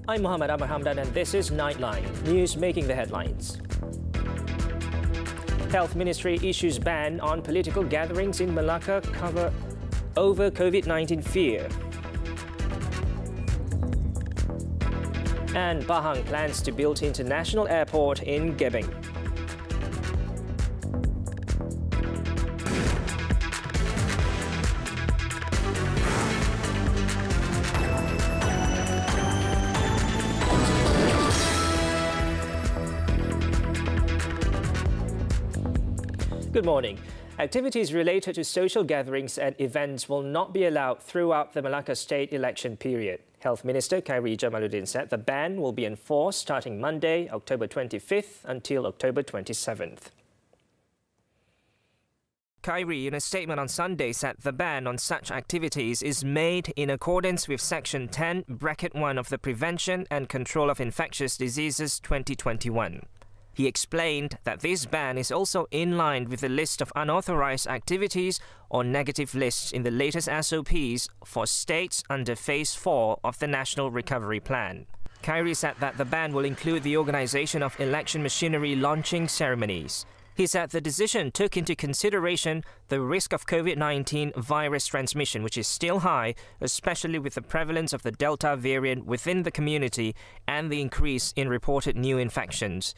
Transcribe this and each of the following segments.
I'm Muhammed, Hamdan, and this is Nightline, news making the headlines. Health Ministry issues ban on political gatherings in Melaka cover over COVID-19 fear. And Pahang plans to build international airport in Gebeng. Good morning. Activities related to social gatherings and events will not be allowed throughout the Melaka state election period. Health Minister Khairi Jamaluddin said the ban will be enforced starting Monday, October 25th until October 27th. Khairi, in a statement on Sunday, said the ban on such activities is made in accordance with Section 10(1) of the Prevention and Control of Infectious Diseases 2021. He explained that this ban is also in line with the list of unauthorized activities or negative lists in the latest SOPs for states under Phase 4 of the National Recovery Plan. Khairi said that the ban will include the organization of election machinery launching ceremonies. He said the decision took into consideration the risk of COVID-19 virus transmission, which is still high, especially with the prevalence of the Delta variant within the community and the increase in reported new infections.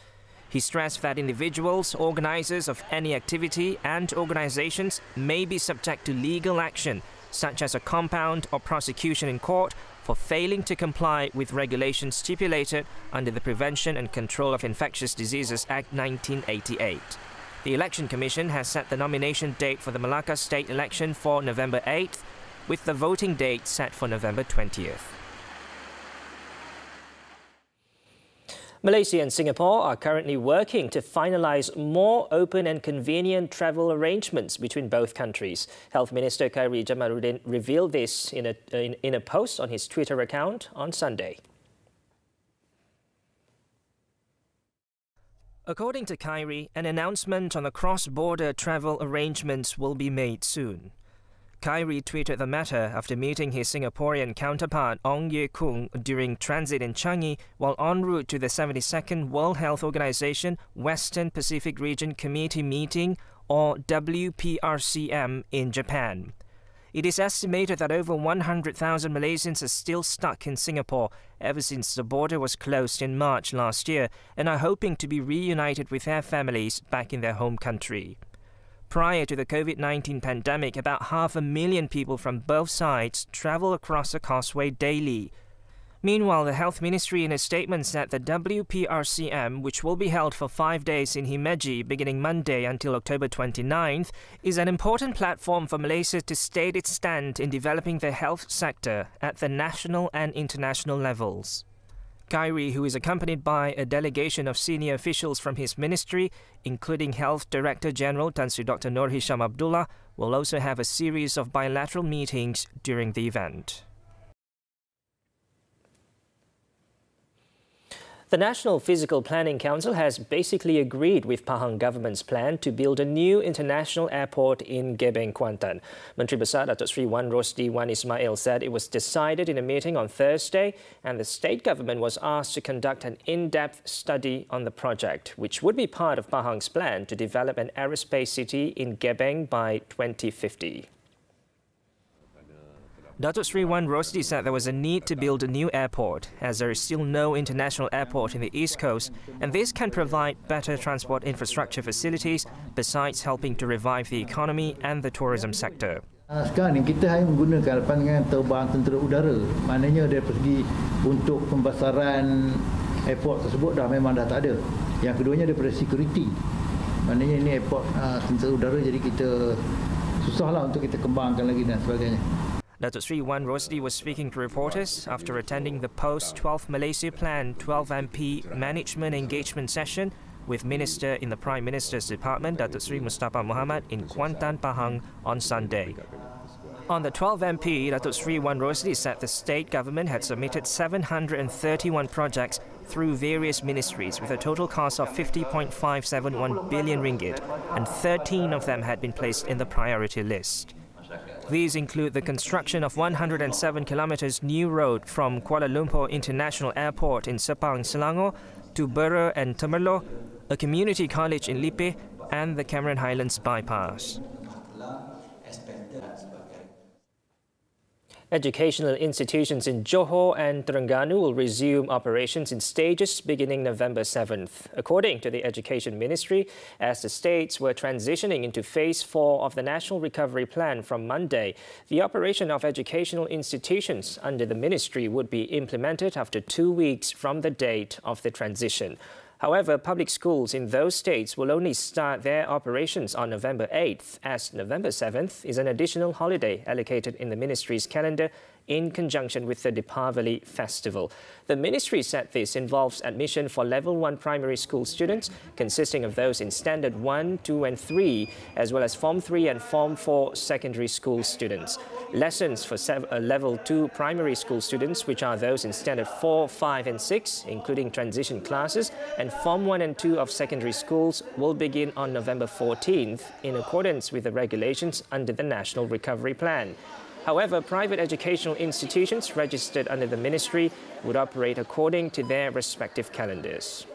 He stressed that individuals, organizers of any activity and organizations may be subject to legal action, such as a compound or prosecution in court for failing to comply with regulations stipulated under the Prevention and Control of Infectious Diseases Act 1988. The Election Commission has set the nomination date for the Melaka state election for November 8th, with the voting date set for November 20th. Malaysia and Singapore are currently working to finalise more open and convenient travel arrangements between both countries. Health Minister Khairi Jamaluddin revealed this in a post on his Twitter account on Sunday. According to Khairi, an announcement on the cross-border travel arrangements will be made soon. Khairi tweeted the matter after meeting his Singaporean counterpart Ong Ye Kung during transit in Changi while en route to the 72nd World Health Organization Western Pacific Region Committee meeting, or WPRCM, in Japan. It is estimated that over 100,000 Malaysians are still stuck in Singapore ever since the border was closed in March last year and are hoping to be reunited with their families back in their home country. Prior to the COVID-19 pandemic, about 500,000 people from both sides travel across the causeway daily. Meanwhile, the Health Ministry in a statement said the WPRCM, which will be held for 5 days in Himeji beginning Monday until October 29th, is an important platform for Malaysia to state its stand in developing the health sector at the national and international levels. Khairi, who is accompanied by a delegation of senior officials from his ministry, including Health Director General Tan Sri Dr. Nur Hisham Abdullah, will also have a series of bilateral meetings during the event. The National Physical Planning Council has basically agreed with Pahang government's plan to build a new international airport in Gebeng, Kuantan. Menteri Besar Datuk Seri Wan Rosdi Wan Ismail said it was decided in a meeting on Thursday, and the state government was asked to conduct an in-depth study on the project, which would be part of Pahang's plan to develop an aerospace city in Gebeng by 2050. Datuk Seri Wan Rosdi said there was a need to build a new airport, as there is still no international airport in the East Coast, and this can provide better transport infrastructure facilities besides helping to revive the economy and the tourism sector. Sekarang ni kita hanya menggunakan lapangan terbang tentera udara. Maknanya dari segi untuk pembesaran airport tersebut memang dah tak ada. Yang keduanya daripada security. Maknanya ini airport tentera udara, jadi kita susahlah untuk kita kembangkan lagi dan sebagainya. Datuk Seri Wan Rosdi was speaking to reporters after attending the post-12 Malaysia Plan 12 MP Management Engagement Session with Minister in the Prime Minister's Department, Datuk Seri Muhammed, in Kuantan, Pahang on Sunday. On the 12 MP, Datuk Seri Wan Rosdi said the state government had submitted 731 projects through various ministries with a total cost of 50.571 billion ringgit, and 13 of them had been placed in the priority list. These include the construction of 107 kilometres new road from Kuala Lumpur International Airport in Sepang, Selangor to Bera and Temerloh, a community college in Lipe, and the Cameron Highlands bypass. Educational institutions in Johor and Terengganu will resume operations in stages beginning November 7th, according to the Education Ministry, as the states were transitioning into Phase 4 of the National Recovery Plan from Monday. The operation of educational institutions under the ministry would be implemented after 2 weeks from the date of the transition. However, public schools in those states will only start their operations on November 8th, as November 7th is an additional holiday allocated in the ministry's calendar in conjunction with the Deepavali festival. The ministry said this involves admission for Level 1 primary school students, consisting of those in Standard 1, 2 and 3, as well as Form 3 and Form 4 secondary school students. Lessons for Level 2 primary school students, which are those in Standard 4, 5 and 6, including transition classes, and Form 1 and 2 of secondary schools will begin on November 14th in accordance with the regulations under the National Recovery Plan. However, private educational institutions registered under the ministry would operate according to their respective calendars.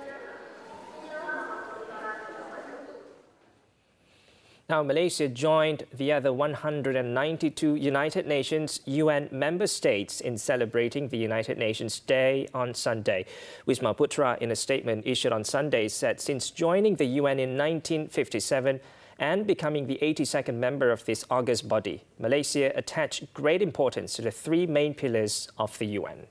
Now, Malaysia joined the other 192 United Nations UN member states in celebrating the United Nations Day on Sunday. Wisma Putra, in a statement issued on Sunday, said since joining the UN in 1957, and becoming the 82nd member of this august body, Malaysia attached great importance to the three main pillars of the UN.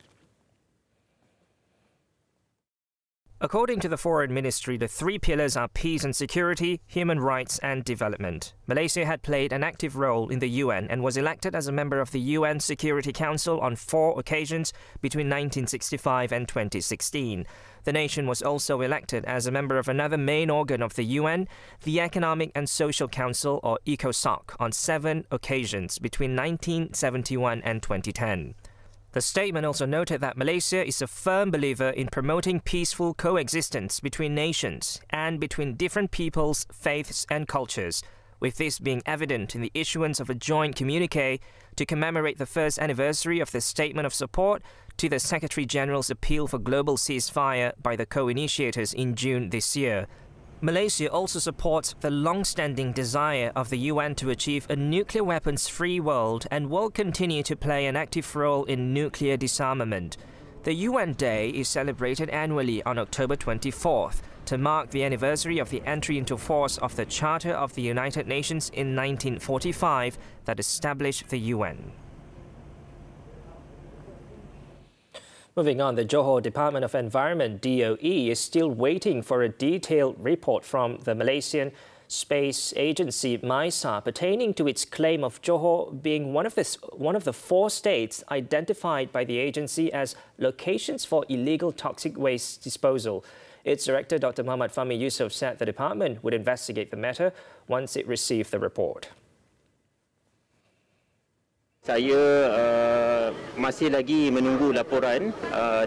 According to the Foreign Ministry, the three pillars are peace and security, human rights and development. Malaysia had played an active role in the UN and was elected as a member of the UN Security Council on 4 occasions between 1965 and 2016. The nation was also elected as a member of another main organ of the UN, the Economic and Social Council or ECOSOC, on 7 occasions between 1971 and 2010. The statement also noted that Malaysia is a firm believer in promoting peaceful coexistence between nations and between different peoples, faiths and cultures, with this being evident in the issuance of a joint communique to commemorate the first anniversary of the Statement of Support to the Secretary-General's appeal for global ceasefire by the co-initiators in June this year. Malaysia also supports the long-standing desire of the UN to achieve a nuclear weapons-free world and will continue to play an active role in nuclear disarmament. The UN Day is celebrated annually on October 24th to mark the anniversary of the entry into force of the Charter of the United Nations in 1945 that established the UN. Moving on, the Johor Department of Environment, DOE, is still waiting for a detailed report from the Malaysian Space Agency, MISA, pertaining to its claim of Johor being one of the 4 states identified by the agency as locations for illegal toxic waste disposal. Its director, Dr. Muhammad Fahmi Yusof, said the department would investigate the matter once it received the report. Saya masih lagi menunggu laporan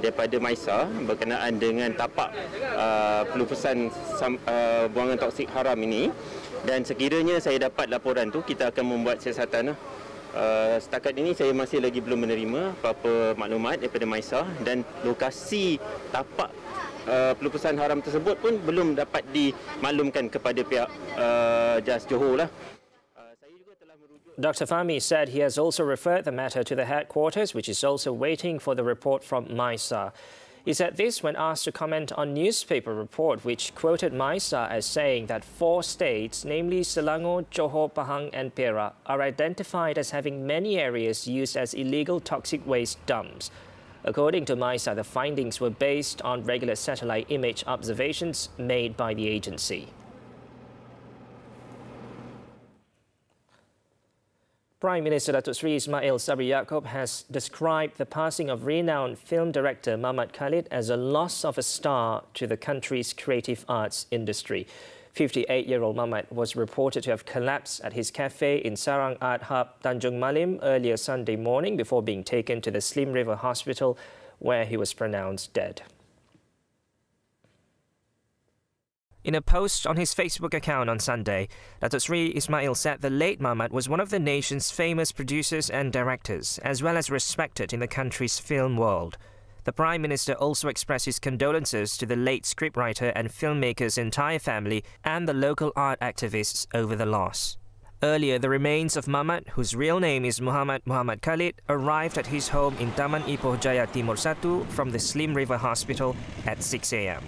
daripada MISA berkenaan dengan tapak pelupusan buangan toksik haram ini, dan sekiranya saya dapat laporan tu kita akan membuat siasatan. Setakat ini saya masih lagi belum menerima apa-apa maklumat daripada MISA, dan lokasi tapak pelupusan haram tersebut pun belum dapat dimaklumkan kepada pihak JAS Johor lah. Dr. Fahmi said he has also referred the matter to the headquarters, which is also waiting for the report from MISA. He said this when asked to comment on newspaper report which quoted MISA as saying that 4 states, namely Selangor, Johor, Pahang and Perak, are identified as having many areas used as illegal toxic waste dumps. According to MISA, the findings were based on regular satellite image observations made by the agency. Prime Minister Datuk Seri Ismail Sabri Yaakob has described the passing of renowned film director Muhammad Khalid as a loss of a star to the country's creative arts industry. 58-year-old Muhammad was reported to have collapsed at his cafe in Sarang Art Hub, Tanjung Malim, earlier Sunday morning before being taken to the Slim River Hospital, where he was pronounced dead. In a post on his Facebook account on Sunday, Datuk Seri Ismail said the late Muhammad was one of the nation's famous producers and directors, as well as respected in the country's film world. The Prime Minister also expressed his condolences to the late scriptwriter and filmmaker's entire family and the local art activists over the loss. Earlier, the remains of Muhammad, whose real name is Muhammad Khalid, arrived at his home in Taman Ipoh Jaya Timur 1 from the Slim River Hospital at 6 a.m.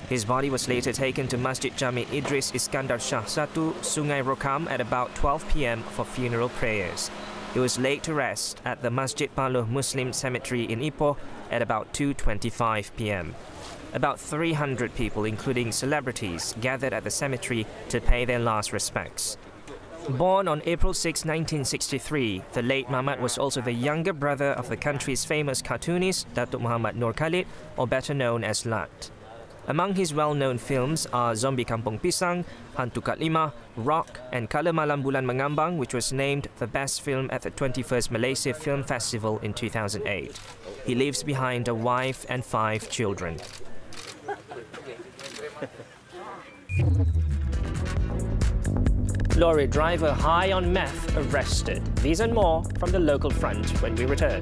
His body was later taken to Masjid Jami Idris Iskandar Shah 1, Sungai Rokam at about 12 p.m. for funeral prayers. He was laid to rest at the Masjid Paloh Muslim Cemetery in Ipoh at about 2:25 p.m. About 300 people, including celebrities, gathered at the cemetery to pay their last respects. Born on April 6, 1963, the late Muhammad was also the younger brother of the country's famous cartoonist, Datuk Muhammad Nur Khalid, or better known as Lat. Among his well-known films are Zombie Kampung Pisang, Hantu Kat Lima, Rock, and Kala Malam Bulan Mengambang, which was named the best film at the 21st Malaysia Film Festival in 2008. He leaves behind a wife and 5 children. Lorry driver high on meth arrested. These and more from the local front when we return.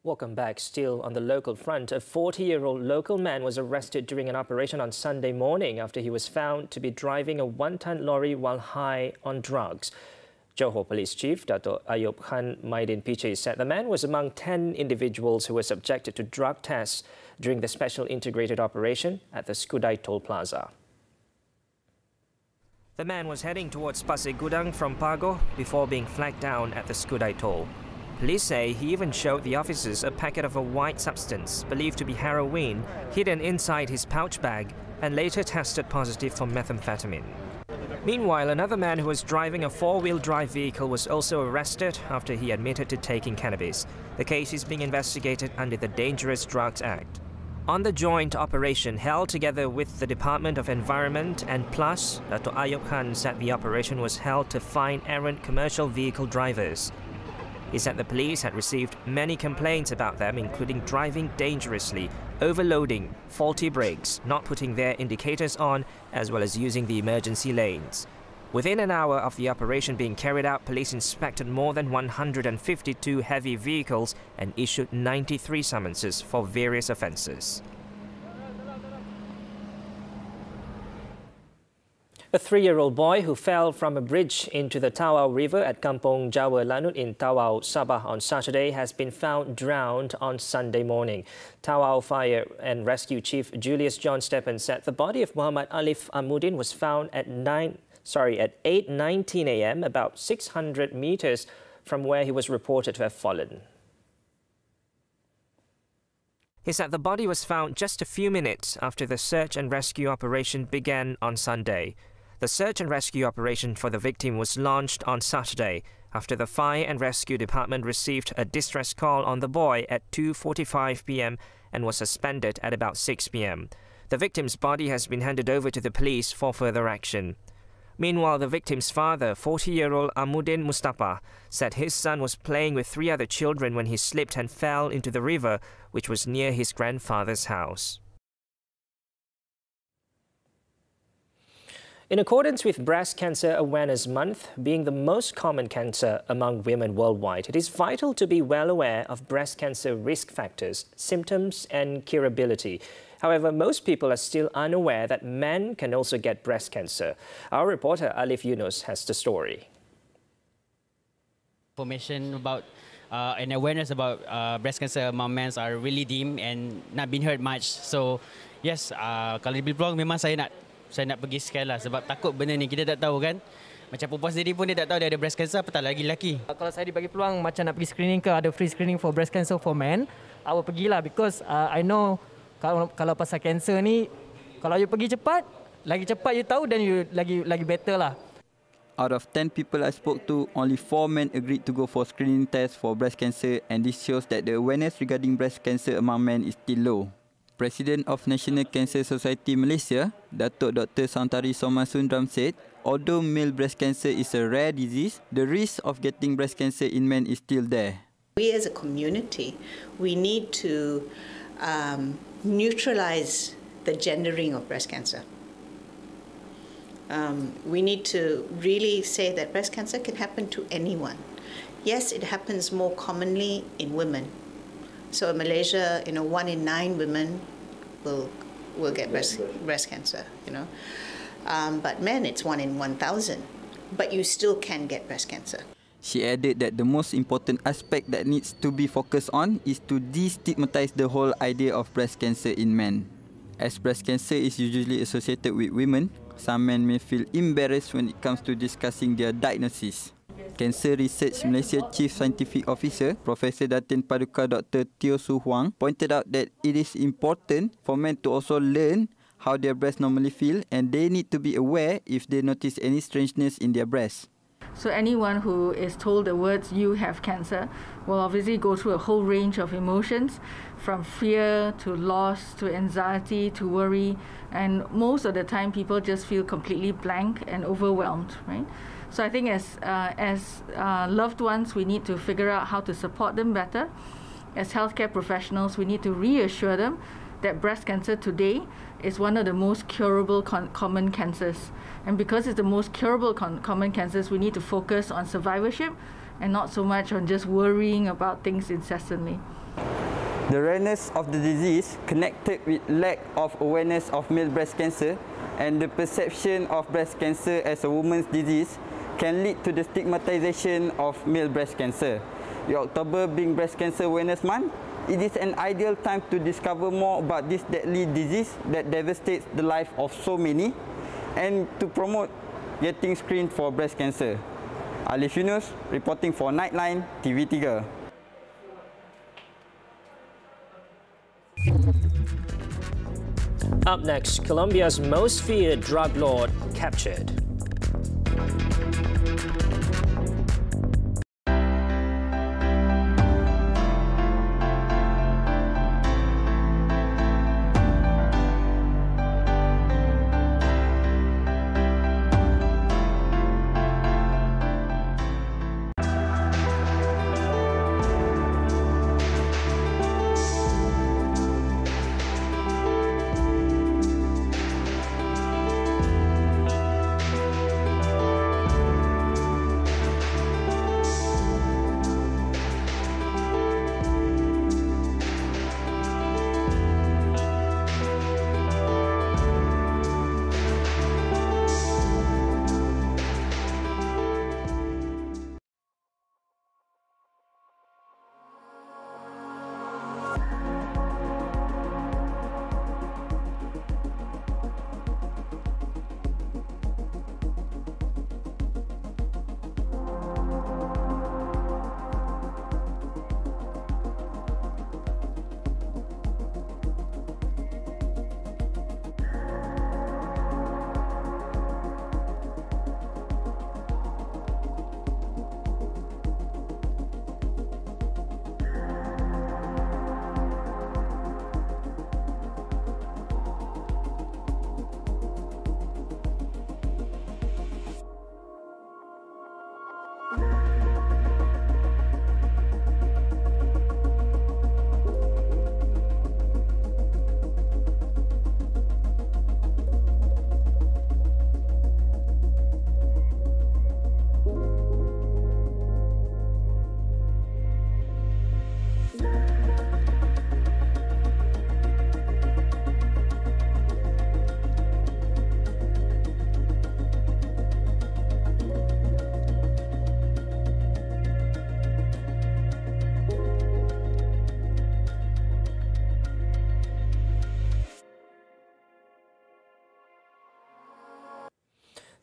Welcome back. Still on the local front, a 40-year-old local man was arrested during an operation on Sunday morning after he was found to be driving a one-ton lorry while high on drugs. Johor Police Chief Dato' Ayub Khan Maidin Piche said the man was among 10 individuals who were subjected to drug tests during the special integrated operation at the Skudai Toll Plaza. The man was heading towards Pasir Gudang from Pagoh before being flagged down at the Skudai Toll. Police say he even showed the officers a packet of a white substance believed to be heroin hidden inside his pouch bag and later tested positive for methamphetamine. Meanwhile, another man who was driving a four-wheel drive vehicle was also arrested after he admitted to taking cannabis. The case is being investigated under the Dangerous Drugs Act. On the joint operation held together with the Department of Environment and Plus, Dato' Ayub Khan said the operation was held to find errant commercial vehicle drivers. He said the police had received many complaints about them, including driving dangerously, overloading, faulty brakes, not putting their indicators on, as well as using the emergency lanes. Within an hour of the operation being carried out, police inspected more than 152 heavy vehicles and issued 93 summonses for various offences. A 3-year-old boy who fell from a bridge into the Tawau River at Kampung Jawa Lanut in Tawau, Sabah on Saturday has been found drowned on Sunday morning. Tawau Fire and Rescue Chief Julius John Steppen said the body of Muhammad Alif Amudin was found at 8:19 a.m., about 600 meters from where he was reported to have fallen. He said the body was found just a few minutes after the search and rescue operation began on Sunday. The search and rescue operation for the victim was launched on Saturday after the Fire and Rescue Department received a distress call on the boy at 2:45 p.m. and was suspended at about 6 p.m. The victim's body has been handed over to the police for further action. Meanwhile, the victim's father, 40-year-old Amudin Mustafa, said his son was playing with 3 other children when he slipped and fell into the river, which was near his grandfather's house. In accordance with Breast Cancer Awareness Month being the most common cancer among women worldwide, it is vital to be well aware of breast cancer risk factors, symptoms and curability. However, most people are still unaware that men can also get breast cancer. Our reporter Alif Yunus has the story. Information about and awareness about breast cancer among men are really dim and not been heard much. So, yes, kalau diberi peluang memang saya nak pergi sekali lah sebab takut benda ni kita tak tahu kan. Macam perempuan sendiri pun dia tak tahu dia ada breast cancer, apatah lagi lelaki. Kalau saya dibagi peluang macam nak pergi screening ke, ada free screening for breast cancer for men, I will pergilah because I know kalau pasal cancer ni, kalau you pergi cepat, lagi cepat you tahu dan you lagi better lah. Out of 10 people I spoke to, only 4 men agreed to go for screening tests for breast cancer, and this shows that the awareness regarding breast cancer among men is still low. President of National Cancer Society Malaysia, Datuk Dr. Santari Somasundram said, although male breast cancer is a rare disease, the risk of getting breast cancer in men is still there. We as a community, we need to neutralize the gendering of breast cancer. We need to really say that breast cancer can happen to anyone. Yes, it happens more commonly in women. So in Malaysia, 1 in 9 women will get breast cancer, But men, it's 1 in 1,000. But you still can get breast cancer. She added that the most important aspect that needs to be focused on is to destigmatize the whole idea of breast cancer in men. As breast cancer is usually associated with women, some men may feel embarrassed when it comes to discussing their diagnosis. Cancer Research Malaysia Chief Scientific Officer, Professor Datin Paduka Dr. Teo Su Huang, pointed out that it is important for men to also learn how their breasts normally feel, and they need to be aware if they notice any strangeness in their breasts. So anyone who is told the words "you have cancer" will obviously go through a whole range of emotions, from fear to loss to anxiety to worry, and most of the time people just feel completely blank and overwhelmed, right? So I think as loved ones, we need to figure out how to support them better. As healthcare professionals, we need to reassure them that breast cancer today is one of the most curable common cancers. And because it's the most curable common cancers, we need to focus on survivorship, and not so much on just worrying about things incessantly. The rareness of the disease connected with lack of awareness of male breast cancer and the perception of breast cancer as a woman's disease can lead to the stigmatization of male breast cancer. The October being Breast Cancer Awareness Month, it is an ideal time to discover more about this deadly disease that devastates the life of so many and to promote getting screened for breast cancer. Alif Yunus reporting for Nightline TV3. Up next, Colombia's most feared drug lord captured.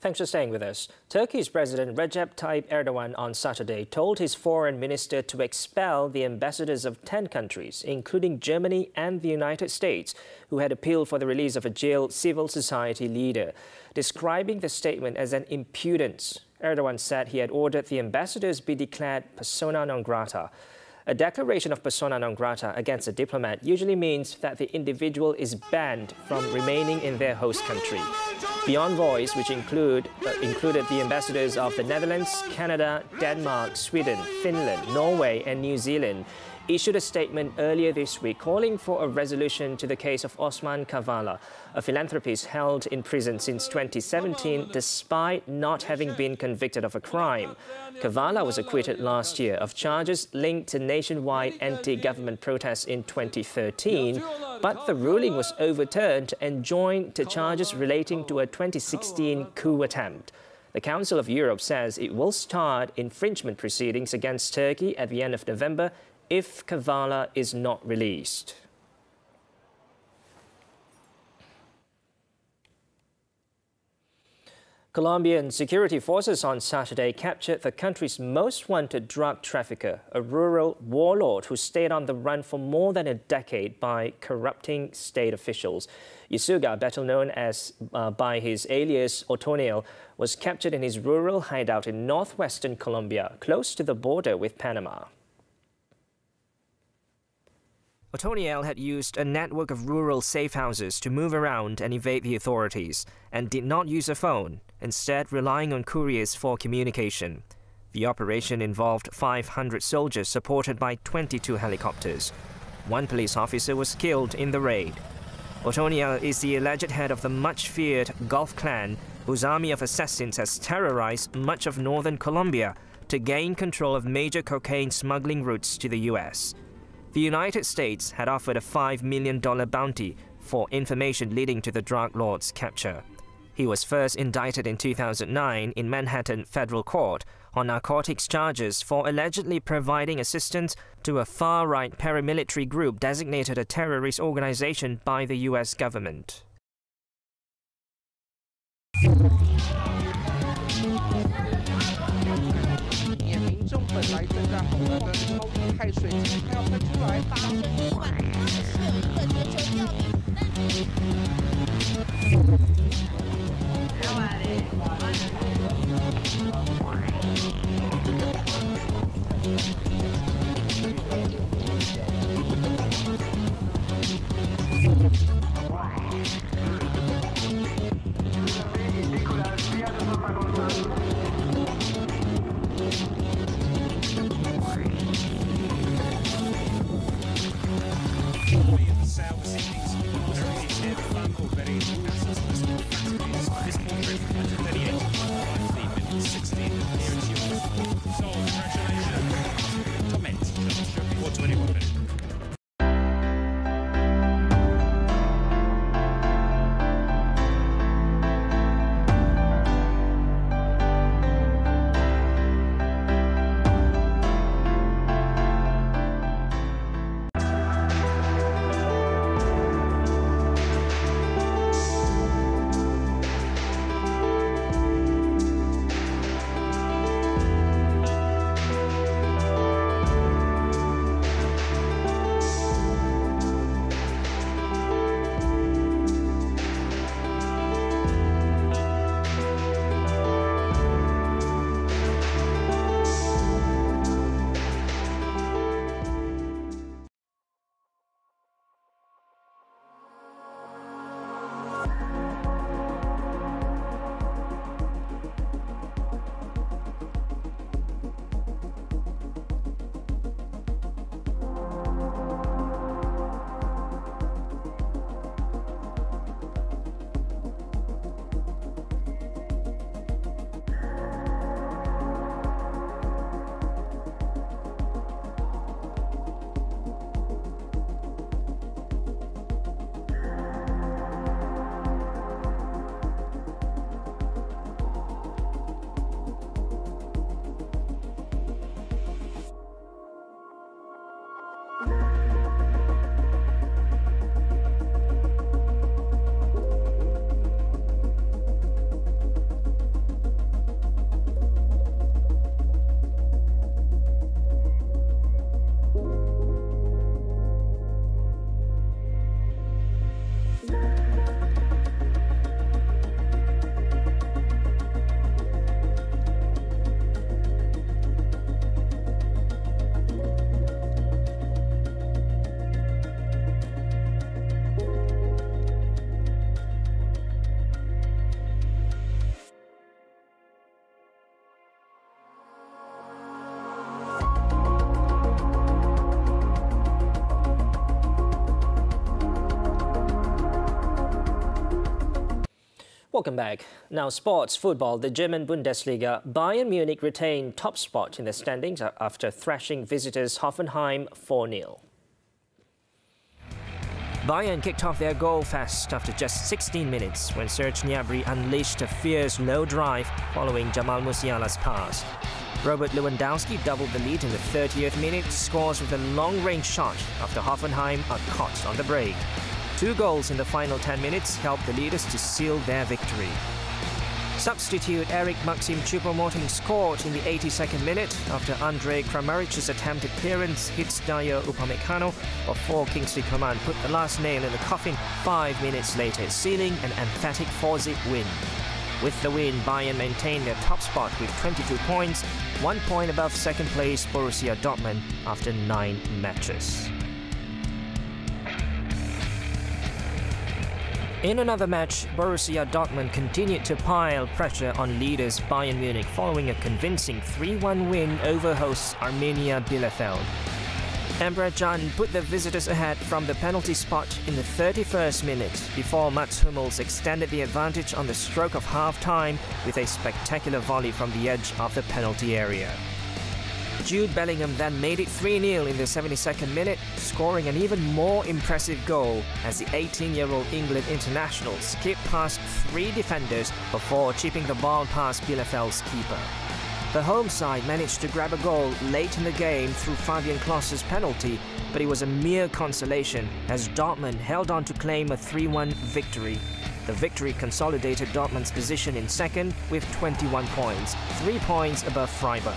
Thanks for staying with us. Turkey's President Recep Tayyip Erdogan on Saturday told his foreign minister to expel the ambassadors of 10 countries, including Germany and the United States, who had appealed for the release of a jailed civil society leader. Describing the statement as an impudence, Erdogan said he had ordered the ambassadors be declared persona non grata. A declaration of persona non grata against a diplomat usually means that the individual is banned from remaining in their host country. The envoys, which included the ambassadors of the Netherlands, Canada, Denmark, Sweden, Finland, Norway and New Zealand, issued a statement earlier this week calling for a resolution to the case of Osman Kavala, a philanthropist held in prison since 2017 despite not having been convicted of a crime. Kavala was acquitted last year of charges linked to nationwide anti-government protests in 2013, but the ruling was overturned and joined to charges relating to a 2016 coup attempt. The Council of Europe says it will start infringement proceedings against Turkey at the end of November if Kavala is not released. Colombian security forces on Saturday captured the country's most wanted drug trafficker, a rural warlord who stayed on the run for more than a decade by corrupting state officials. Yusuga, better known as by his alias Otoniel, was captured in his rural hideout in northwestern Colombia, close to the border with Panama. Otoniel had used a network of rural safe houses to move around and evade the authorities, and did not use a phone, instead relying on couriers for communication. The operation involved 500 soldiers supported by 22 helicopters. One police officer was killed in the raid. Otoniel is the alleged head of the much-feared Gulf clan, whose army of assassins has terrorized much of northern Colombia, to gain control of major cocaine smuggling routes to the US. The United States had offered a $5 million bounty for information leading to the drug lord's capture. He was first indicted in 2009 in Manhattan Federal Court on narcotics charges for allegedly providing assistance to a far-right paramilitary group designated a terrorist organization by the US government. Welcome back. Now sports, football, the German Bundesliga. Bayern Munich retained top spot in the standings after thrashing visitors Hoffenheim 4-0. Bayern kicked off their goal fast after just 16 minutes when Serge Gnabry unleashed a fierce low drive following Jamal Musiala's pass. Robert Lewandowski doubled the lead in the 30th minute, scores with a long-range shot after Hoffenheim are caught on the break. 2 goals in the final 10 minutes helped the leaders to seal their victory. Substitute Eric Maxim Choupo-Moting scored in the 82nd minute after Andrei Kramaric's attempted clearance hits Dayo Upamecano before Kingsley Coman put the last nail in the coffin 5 minutes later, sealing an emphatic 4-0 win. With the win, Bayern maintained their top spot with 22 points, 1 point above second place Borussia Dortmund after 9 matches. In another match, Borussia Dortmund continued to pile pressure on leaders Bayern Munich following a convincing 3-1 win over hosts Arminia Bielefeld. Emre Can put the visitors ahead from the penalty spot in the 31st minute before Mats Hummels extended the advantage on the stroke of half-time with a spectacular volley from the edge of the penalty area. Jude Bellingham then made it 3-0 in the 72nd minute, scoring an even more impressive goal as the 18-year-old England international skipped past 3 defenders before chipping the ball past Bielefeld's keeper. The home side managed to grab a goal late in the game through Fabian Klos's penalty, but it was a mere consolation as Dortmund held on to claim a 3-1 victory. The victory consolidated Dortmund's position in second with 21 points, 3 points above Freiburg.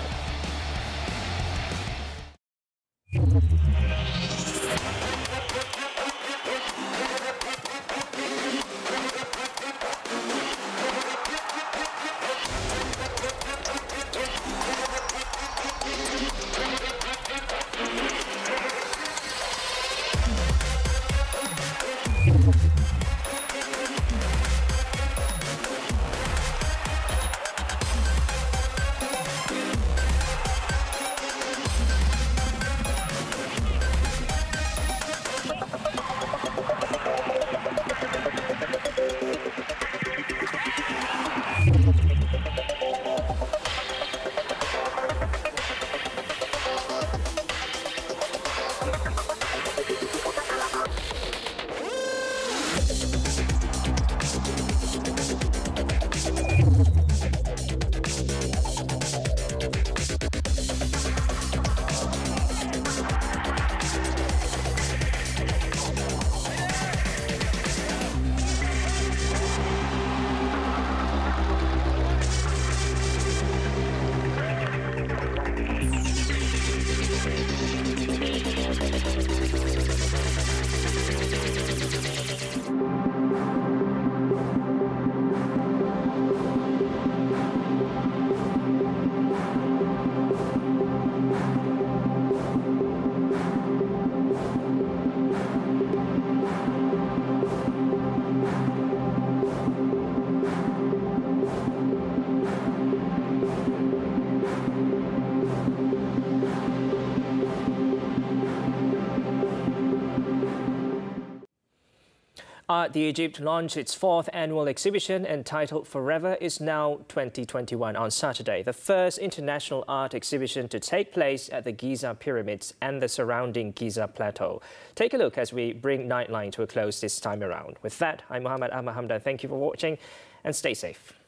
Art the Egypt launched its 4th annual exhibition entitled Forever is Now 2021 on Saturday, the first international art exhibition to take place at the Giza pyramids and the surrounding Giza plateau. Take a look as we bring Nightline to a close this time around. With that, I'm Muhammed Hamdan. Thank you for watching and stay safe.